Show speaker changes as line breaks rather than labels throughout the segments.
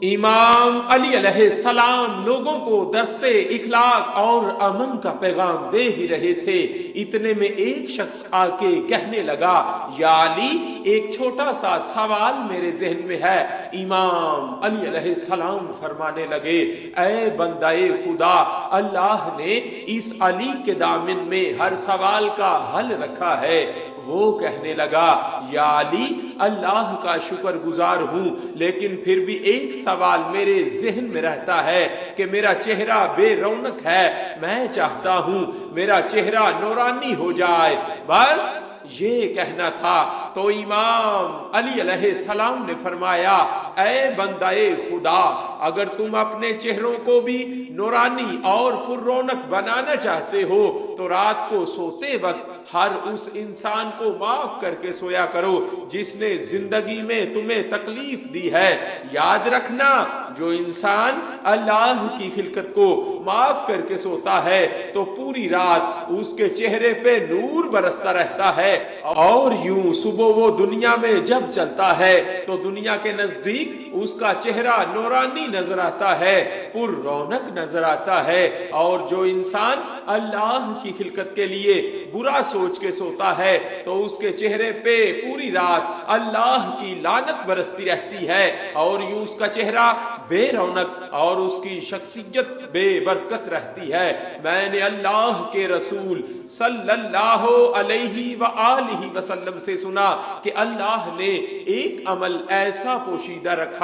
इमाम अली अलैहिस्सलाम लोगों को दर्से इखलाक और अमन का पैगाम दे ही रहे थे। इतने में एक शख्स आके कहने लगा, या अली, एक छोटा सा सवाल मेरे जहन में है। इमाम अली अलैहिस्सलाम फरमाने लगे, ऐ बंदाए खुदा, अल्लाह ने इस अली के दामन में हर सवाल का हल रखा है। वो कहने लगा, या अली, अल्लाह का शुक्र गुजार हूं, लेकिन फिर भी एक सवाल मेरे जहन में रहता है कि मेरा चेहरा बेरौनक है। मैं चाहता हूं मेरा चेहरा नूरानी हो जाए। बस ये कहना था। तो इमाम अली अलैहिस्सलाम ने फरमाया, ऐ बंदाए खुदा, अगर तुम अपने चेहरों को भी नूरानी और पुररौनक बनाना चाहते हो तो रात को सोते वक्त हर उस इंसान को माफ करके सोया करो जिसने जिंदगी में तुम्हें तकलीफ दी है। याद रखना, जो इंसान अल्लाह की खिलकत को माफ करके सोता है तो पूरी रात उसके चेहरे पे नूर बरसता रहता है, और यूं सुबह वो दुनिया में जब चलता है तो दुनिया के नजदीक उसका चेहरा नूरानी नजर आता है, पुररौनक नजर आता है। और जो इंसान अल्लाह की खिलकत के लिए बुरा सोच के सोता है तो उसके चेहरे पे पूरी रात अल्लाह की लानत बरसती रहती है, और यूं उसका चेहरा बेरौनक और उसकी शख्सियत बेबरकत रहती है। मैंने अल्लाह के रसूल सल्लल्लाहु अलैहि व आलिहि वसल्लम से सुना कि अल्लाह ने एक अमल ऐसा पोशीदा रखा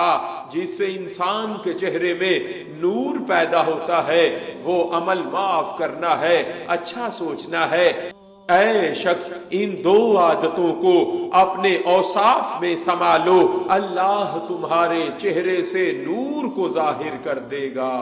जिससे इंसान के चेहरे में नूर पैदा होता है। वो अमल माफ करना है, अच्छा सोचना है। ऐ शख्स, इन दो आदतों को अपने औसाफ में संभालो, अल्लाह तुम्हारे चेहरे से नूर को जाहिर कर देगा।